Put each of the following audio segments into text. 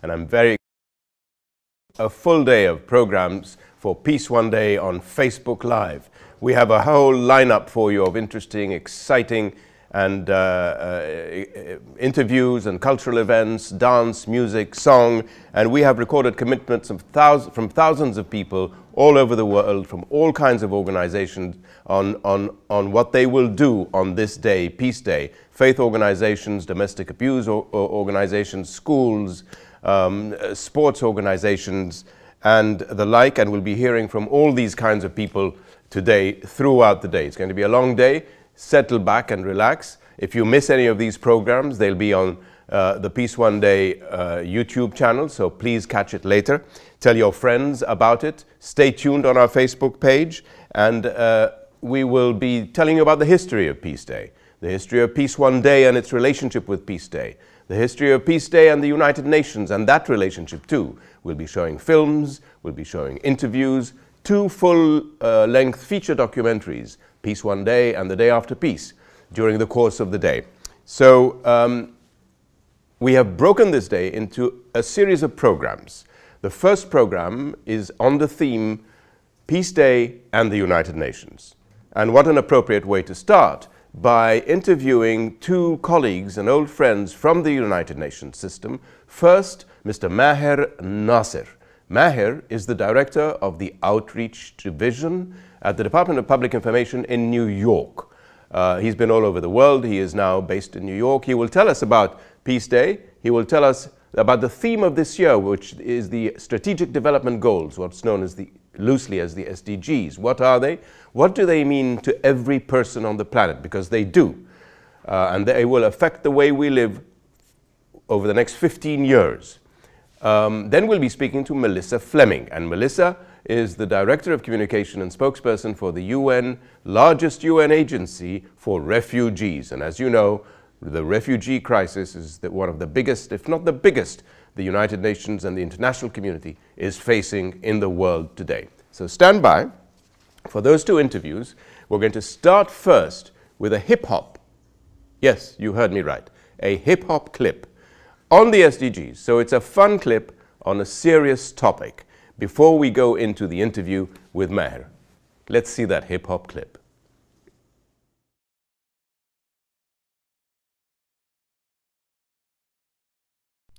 and I'm very a full day of programs for Peace One Day on Facebook Live. We have a whole lineup for you of interesting, exciting and interviews and cultural events, dance, music, song, and we have recorded commitments of from thousands of people all over the world from all kinds of organizations on what they will do on this day, Peace Day. Faith organizations, domestic abuse organizations, schools, sports organizations, and the like, and we'll be hearing from all these kinds of people today throughout the day. It's going to be a long day. Settle back and relax. If you miss any of these programs, they'll be on the Peace One Day YouTube channel, so please catch it later. Tell your friends about it. Stay tuned on our Facebook page, and we will be telling you about the history of Peace Day, the history of Peace One Day and its relationship with Peace Day, the history of Peace Day and the United Nations and that relationship too. We'll be showing films, we'll be showing interviews, 2 full-length feature documentaries, Peace One Day and The Day After Peace, during the course of the day. So we have broken this day into a series of programs. The first program is on the theme Peace Day and the United Nations. And what an appropriate way to start, by interviewing 2 colleagues and old friends from the United Nations system. First, Mr. Maher Nasser. Maher is the director of the Outreach Division at the Department of Public Information in New York. He's been all over the world. He is now based in New York. He will tell us about Peace Day. He will tell us about the theme of this year, which is the Strategic Development Goals, what's known as loosely as the SDGs. What are they? What do they mean to every person on the planet? Because they do. And they will affect the way we live over the next 15 years. Then we'll be speaking to Melissa Fleming, and Melissa is the Director of Communication and Spokesperson for the UN, largest UN agency for refugees. And as you know, the refugee crisis is one of the biggest, if not the biggest, the United Nations and the international community is facing in the world today. So stand by for those 2 interviews. We're going to start first with a hip-hop, yes, you heard me right, a hip-hop clip on the SDGs. So it's a fun clip on a serious topic before we go into the interview with Maher. Let's see that hip-hop clip.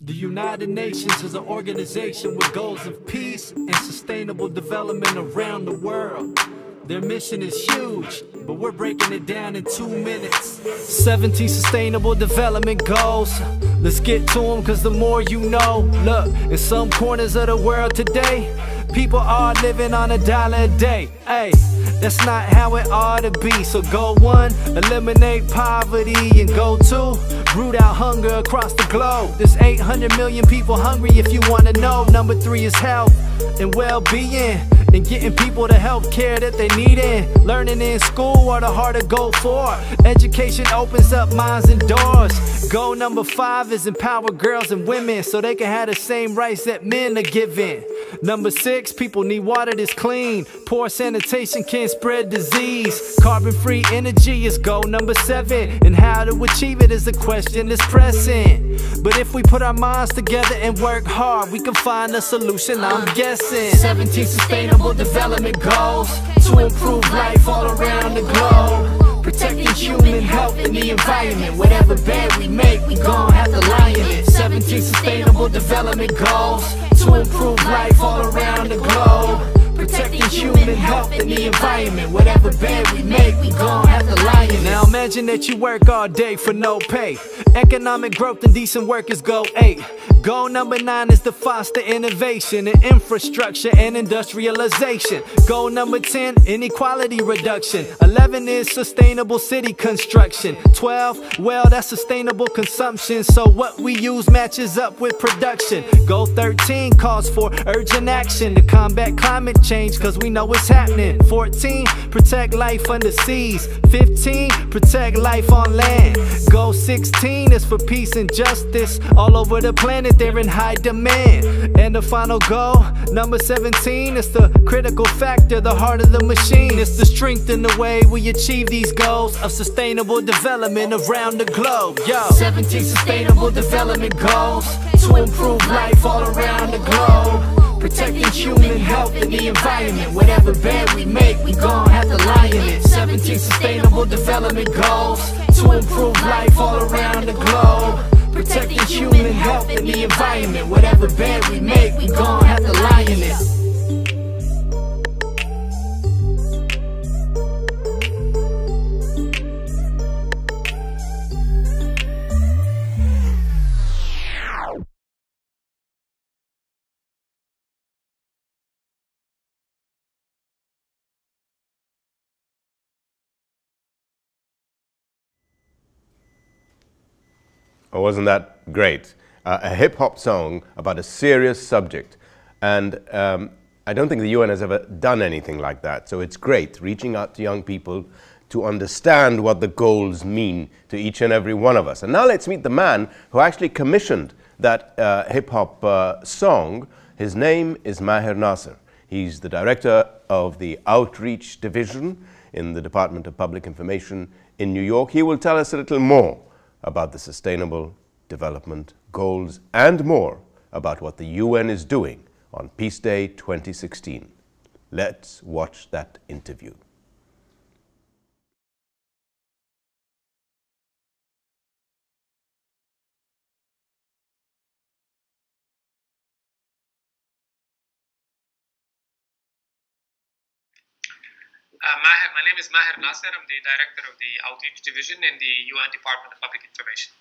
The United Nations is an organization with goals of peace and sustainable development around the world. Their mission is huge, but we're breaking it down in 2 minutes. 17 sustainable development goals. Let's get to them, cause the more you know. Look, in some corners of the world today, people are living on $1 a day. Hey, that's not how it ought to be. So goal 1, eliminate poverty, and goal 2, root out hunger across the globe. There's 800 million people hungry if you want to know. Number 3 is health and well-being, and getting people the health care that they need in. Learning in school are the hard to go for. Education opens up minds and doors. Goal number 5 is empower girls and women so they can have the same rights that men are given. Number 6, people need water that's clean. Poor sanitation can spread disease. Carbon-free energy is goal number 7, and how to achieve it is a question that's pressing. But if we put our minds together and work hard, we can find a solution, I'm guessing. 17 sustainable development goals to improve life all around the globe. Protecting human health and the environment. Whatever bed we make, we gon' have to lie in it. 17 sustainable development goals to improve life all around the globe. Protecting human health and the environment. Whatever bed we make, we gon' have to lie in it. Now imagine that you work all day for no pay. Economic growth and decent work is goal 8. Goal number 9 is to foster innovation in infrastructure and industrialization. Goal number 10, inequality reduction. 11 is sustainable city construction. 12, well, that's sustainable consumption, so what we use matches up with production. Goal 13 calls for urgent action to combat climate change, cause we know it's happening. 14, protect life under seas. 15, protect life on land. Goal 16 is for peace and justice all over the planet. planet, they're in high demand. And the final goal, number 17, is the critical factor, the heart of the machine. It's the strength in the way we achieve these goals of sustainable development around the globe. Yo, 17 sustainable development goals to improve life all around the globe. Protecting human health and the environment. Whatever bed we make, we gon' have to lie in it. 17 sustainable development goals to improve life all around the globe. Protecting human health and the environment. Whatever bed we make, we gon' have to lie in it. Oh, wasn't that great? A hip-hop song about a serious subject. And I don't think the UN has ever done anything like that. So it's great reaching out to young people to understand what the goals mean to each and every one of us. And now let's meet the man who actually commissioned that hip-hop song. His name is Maher Nasser. He's the director of the Outreach Division in the Department of Public Information in New York. He will tell us a little more about the Sustainable Development Goals and more about what the UN is doing on Peace Day 2016. Let's watch that interview. My name is Maher Nasser. I'm the director of the Outreach Division in the UN Department of Public Information.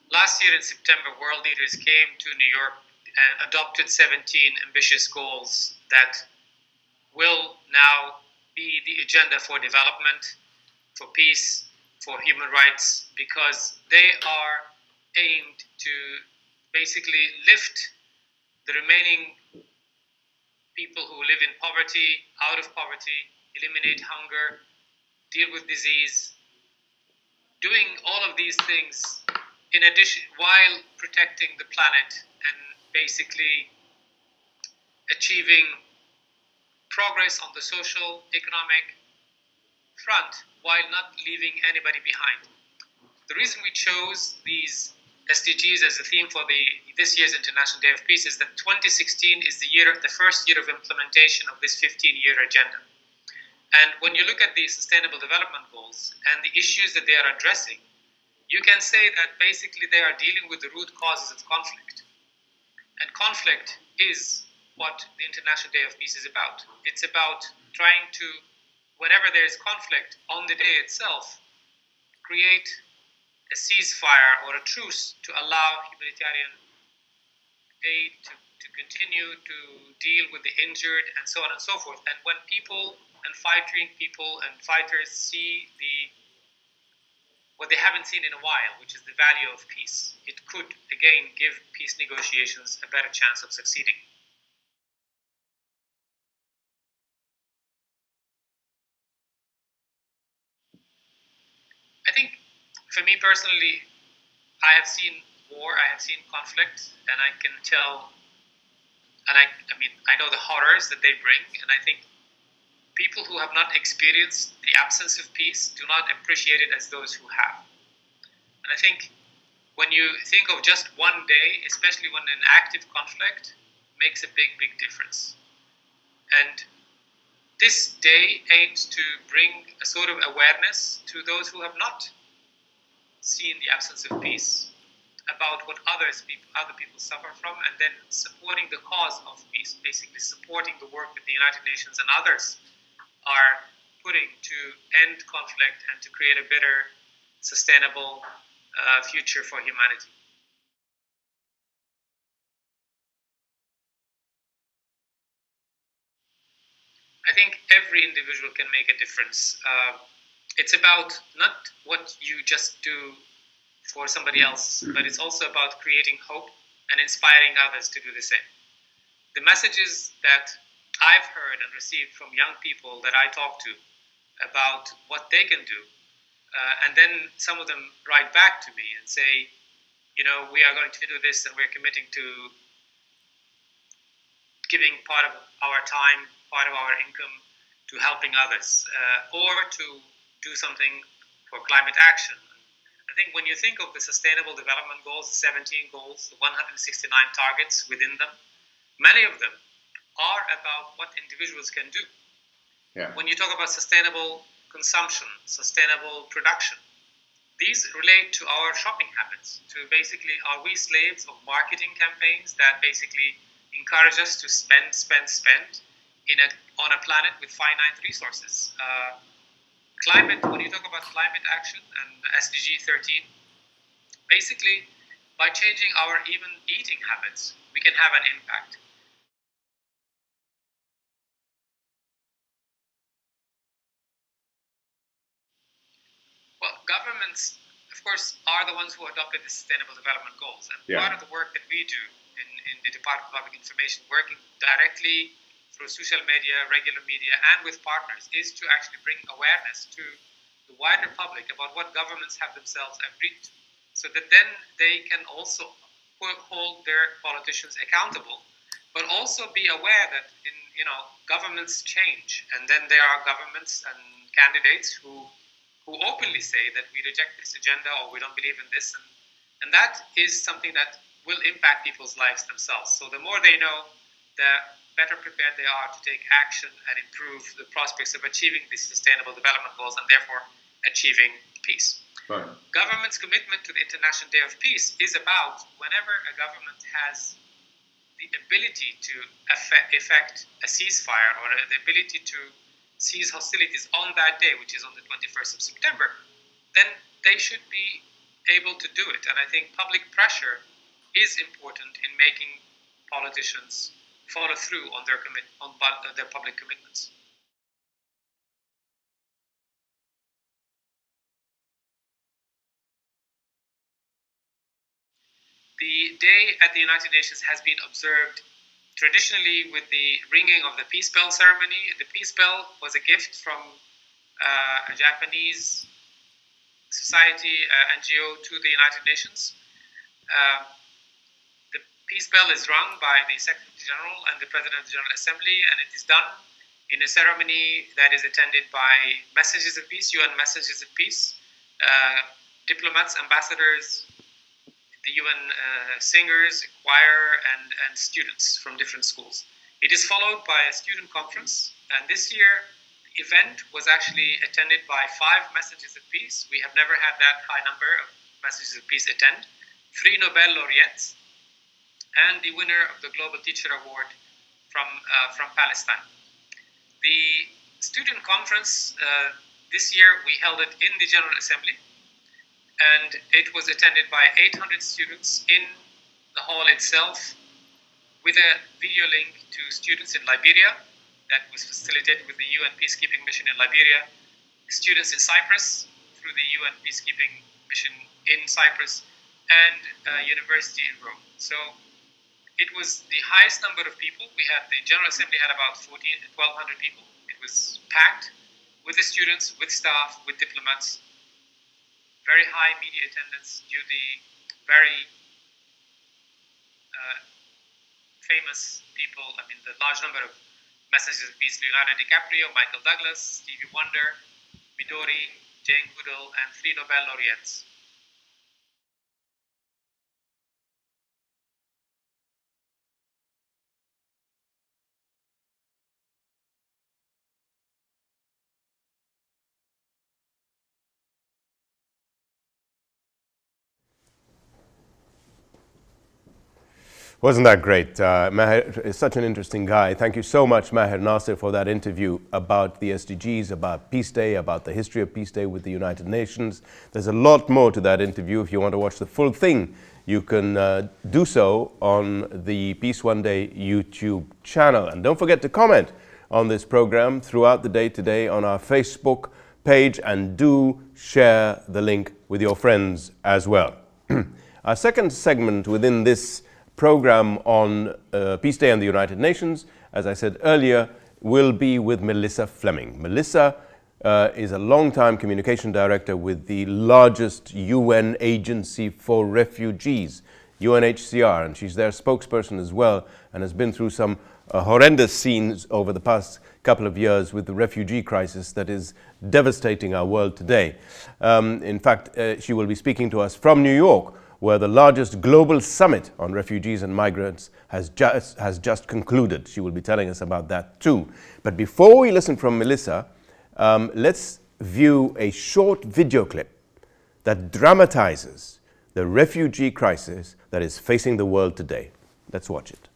Last year in September, world leaders came to New York and adopted 17 ambitious goals that will now be the agenda for development, for peace, for human rights, because they are aimed to basically lift the remaining people who live in poverty out of poverty, eliminate hunger, deal with disease, doing all of these things in addition while protecting the planet and basically achieving progress on the social, economic front while not leaving anybody behind. The reason we chose these SDGs as a theme for this year's International Day of Peace is that 2016 is the first year of implementation of this 15-year agenda. And when you look at the Sustainable Development Goals and the issues that they are addressing, you can say that basically they are dealing with the root causes of conflict. And conflict is what the International Day of Peace is about. It's about trying to, whenever there is conflict on the day itself, create a ceasefire or a truce to allow humanitarian aid to continue to deal with the injured and so on and so forth. And when people and fighting people and fighters see what they haven't seen in a while, which is the value of peace, it could again give peace negotiations a better chance of succeeding. I think for me personally, I have seen war, I have seen conflict, and I can tell, and I mean, I know the horrors that they bring, and I think people who have not experienced the absence of peace do not appreciate it as those who have. And I think when you think of just one day, especially when an active conflict, makes a big, big difference. And this day aims to bring a sort of awareness to those who have not seen the absence of peace about what other people suffer from, and then supporting the cause of peace, basically supporting the work that the United Nations and others are putting to end conflict and to create a better, sustainable future for humanity. I think every individual can make a difference. It's about not what you just do for somebody else, but it's also about creating hope and inspiring others to do the same. The messages that I've heard and received from young people that I talk to about what they can do. And then some of them write back to me and say, you know, we are going to do this and we're committing to giving part of our time, part of our income to helping others, or to do something for climate action. I think when you think of the Sustainable Development Goals, the 17 goals, the 169 targets within them, many of them are about what individuals can do. Yeah. When you talk about sustainable consumption, sustainable production, these relate to our shopping habits, to basically, are we slaves of marketing campaigns that basically encourage us to spend on a planet with finite resources? Climate, when you talk about climate action and SDG 13, basically, by changing our even eating habits, we can have an impact. Well, governments, of course, are the ones who adopted the Sustainable Development Goals. And part of the work that we do in the Department of Public Information, working directly through social media, regular media, and with partners, is to actually bring awareness to the wider public about what governments have themselves agreed to, so that then they can also hold their politicians accountable, but also be aware that governments change, and then there are governments and candidates who openly say that we reject this agenda or we don't believe in this, and that is something that will impact people's lives themselves. So the more they know, the better prepared they are to take action and improve the prospects of achieving these Sustainable Development Goals and therefore achieving peace. Right. Government's commitment to the International Day of Peace is about whenever a government has the ability to effect a ceasefire or the ability to cease hostilities on that day, which is on the 21st of September, then they should be able to do it. And I think public pressure is important in making politicians follow through on their public commitments. The day at the United Nations has been observed traditionally with the ringing of the Peace Bell ceremony. The Peace Bell was a gift from a Japanese society, NGO, to the United Nations. The Peace Bell is rung by the Secretary General and the President of the General Assembly, and it is done in a ceremony that is attended by messages of peace, UN messages of peace, diplomats, ambassadors, the UN singers, choir, and students from different schools. It is followed by a student conference, and this year the event was actually attended by 5 messages of peace. We have never had that high number of messages of peace attend. 3 Nobel laureates, and the winner of the Global Teacher Award from Palestine. The student conference, this year we held it in the General Assembly, and it was attended by 800 students in the hall itself, with a video link to students in Liberia that was facilitated with the UN Peacekeeping Mission in Liberia, students in Cyprus through the UN Peacekeeping Mission in Cyprus, and a university in Rome. So it was the highest number of people. The General Assembly had about 1,200 people. It was packed with the students, with staff, with diplomats. Very high media attendance due to the very famous people. I mean, the large number of messages of peace: Leonardo DiCaprio, Michael Douglas, Stevie Wonder, Midori, Jane Goodall, and 3 Nobel laureates. Wasn't that great? Maher is such an interesting guy. Thank you so much, Maher Nasser, for that interview about the SDGs, about Peace Day, about the history of Peace Day with the United Nations. There's a lot more to that interview. If you want to watch the full thing, you can do so on the Peace One Day YouTube channel. And don't forget to comment on this program throughout the day today on our Facebook page, and do share the link with your friends as well. Our second segment within this program on Peace Day and the United Nations, as I said earlier, will be with Melissa Fleming. Melissa is a long-time communication director with the largest UN agency for refugees, UNHCR, and she's their spokesperson as well, and has been through some horrendous scenes over the past couple of years with the refugee crisis that is devastating our world today. In fact, she will be speaking to us from New York, where the largest global summit on refugees and migrants has just concluded. She will be telling us about that too. But before we listen from Melissa, let's view a short video clip that dramatizes the refugee crisis that is facing the world today. Let's watch it.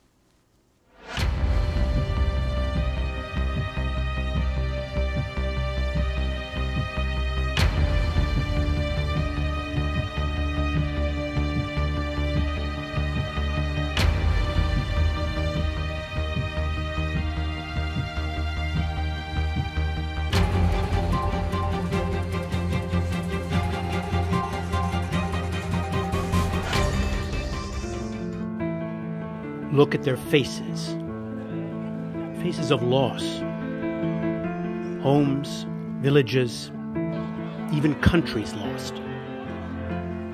Look at their faces. Faces of loss. Homes, villages, even countries lost.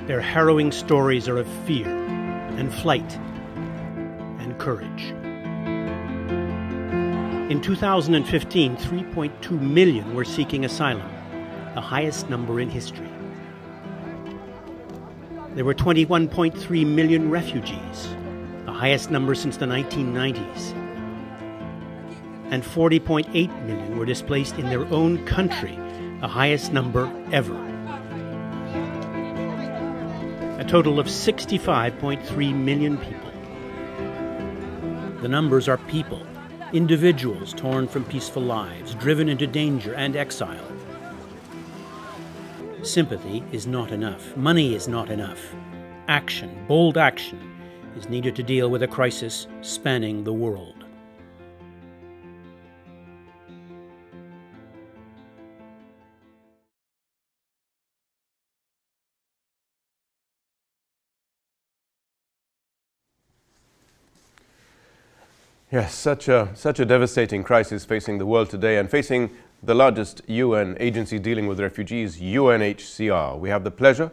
Their harrowing stories are of fear and flight and courage. In 2015, 3.2 million were seeking asylum, the highest number in history. There were 21.3 million refugees, the highest number since the 1990s. And 40.8 million were displaced in their own country, the highest number ever. A total of 65.3 million people. The numbers are people, individuals torn from peaceful lives, driven into danger and exile. Sympathy is not enough. Money is not enough. Action, bold action, is needed to deal with a crisis spanning the world. Yes, such a devastating crisis facing the world today and facing the largest UN agency dealing with refugees, UNHCR. We have the pleasure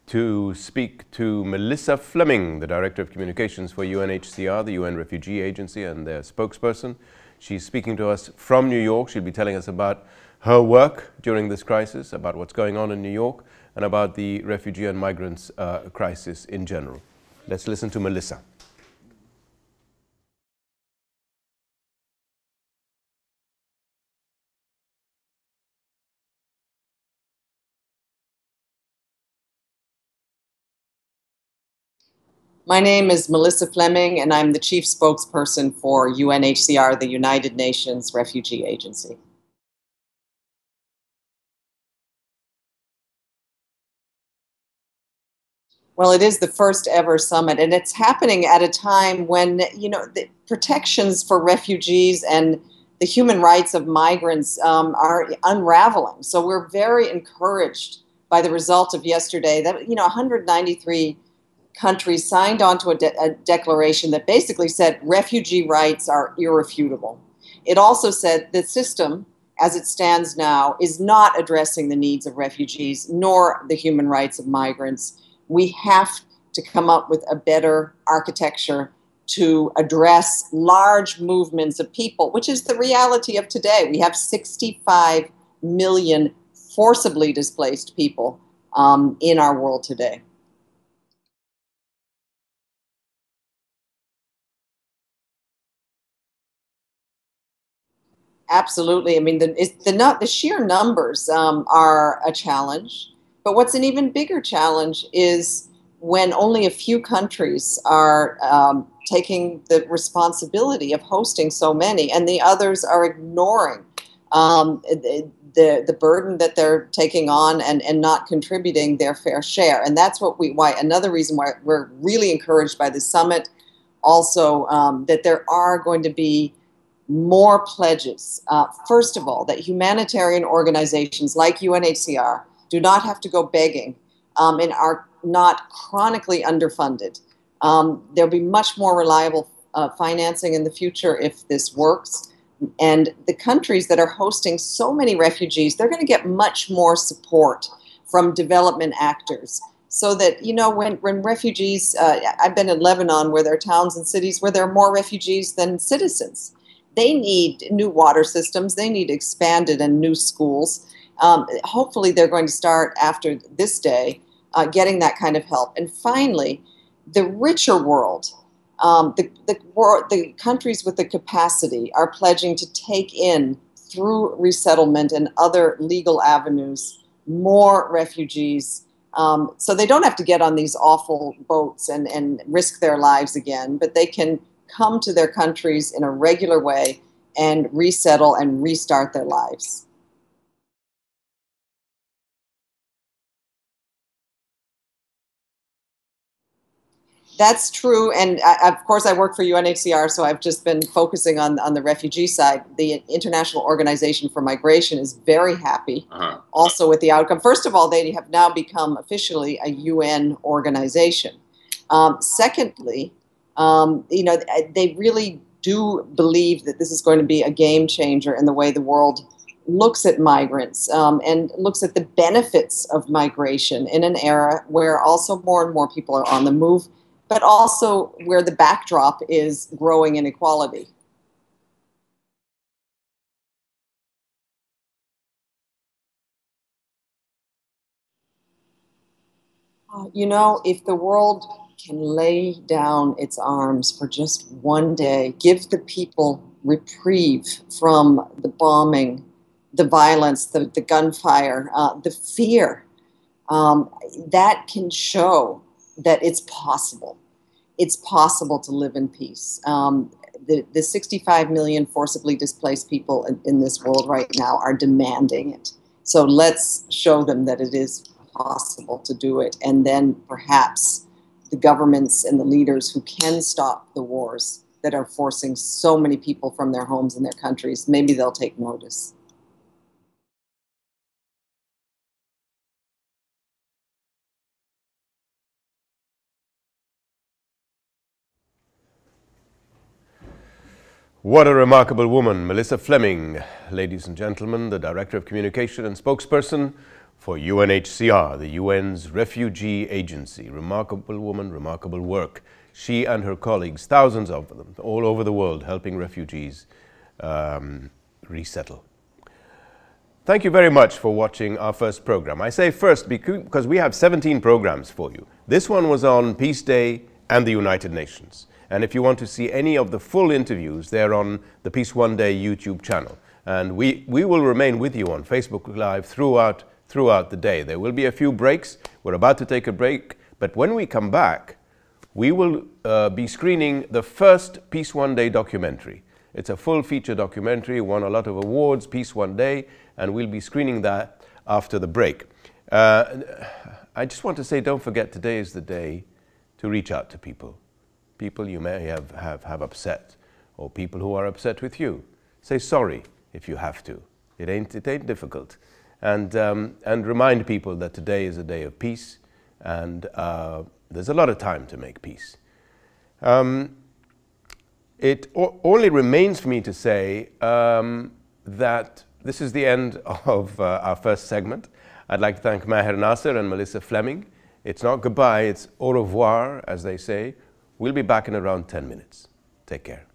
to speak to Melissa Fleming, the Director of Communications for UNHCR, the UN Refugee Agency, and their spokesperson. She's speaking to us from New York. She'll be telling us about her work during this crisis, about what's going on in New York, and about the refugee and migrants crisis in general. Let's listen to Melissa. My name is Melissa Fleming, and I'm the Chief Spokesperson for UNHCR, the United Nations Refugee Agency. Well, it is the first ever summit, and it's happening at a time when, the protections for refugees and the human rights of migrants are unraveling. So we're very encouraged by the result of yesterday that, 193 countries signed onto a declaration that basically said refugee rights are irrefutable. It also said the system, as it stands now, is not addressing the needs of refugees nor the human rights of migrants. We have to come up with a better architecture to address large movements of people, which is the reality of today. We have 65 million forcibly displaced people in our world today. Absolutely. I mean, the sheer numbers are a challenge. But what's an even bigger challenge is when only a few countries are taking the responsibility of hosting so many, and the others are ignoring the burden that they're taking on and not contributing their fair share. And that's another reason why we're really encouraged by the summit. Also, that there are going to be more pledges. First of all, that humanitarian organizations like UNHCR do not have to go begging and are not chronically underfunded. There'll be much more reliable financing in the future if this works. And the countries that are hosting so many refugees, they're going to get much more support from development actors. So that, you know, when refugees, I've been in Lebanon where there are towns and cities where there are more refugees than citizens. They need new water systems. They need expanded and new schools. Hopefully they're going to start after this day getting that kind of help. And finally, the richer world, the countries with the capacity are pledging to take in, through resettlement and other legal avenues, more refugees, so they don't have to get on these awful boats and risk their lives again, but they can come to their countries in a regular way and resettle and restart their lives. That's true, and of course I work for UNHCR, so I've just been focusing on the refugee side. The International Organization for Migration is very happy also with the outcome. First of all, they have now become officially a UN organization. Secondly, you know, they really do believe that this is going to be a game changer in the way the world looks at migrants and looks at the benefits of migration in an era where also more and more people are on the move, but also where the backdrop is growing inequality. You know, if the world can lay down its arms for just one day, give the people reprieve from the bombing, the violence, the gunfire, the fear, that can show that it's possible. It's possible to live in peace. The 65 million forcibly displaced people in this world right now are demanding it. So let's show them that it is possible to do it. And then perhaps the governments and the leaders who can stop the wars that are forcing so many people from their homes and their countries, maybe they'll take notice. What a remarkable woman, Melissa Fleming, ladies and gentlemen, the Director of Communication and Spokesperson for UNHCR, the UN's refugee agency. Remarkable woman, remarkable work. She and her colleagues, thousands of them, all over the world, helping refugees resettle. Thank you very much for watching our first program. I say first because we have 17 programs for you. This one was on Peace Day and the United Nations. And if you want to see any of the full interviews, they're on the Peace One Day YouTube channel. And we will remain with you on Facebook Live throughout the day. There will be a few breaks. We're about to take a break. But when we come back, we will be screening the first Peace One Day documentary. It's a full feature documentary, won a lot of awards, Peace One Day, and we'll be screening that after the break. I just want to say, don't forget, today is the day to reach out to people. People you may have upset, or people who are upset with you. Say sorry if you have to. It ain't difficult. And remind people that today is a day of peace, and there's a lot of time to make peace. It only remains for me to say that this is the end of our first segment. I'd like to thank Maher Nasser and Melissa Fleming. It's not goodbye, it's au revoir, as they say. We'll be back in around 10 minutes. Take care.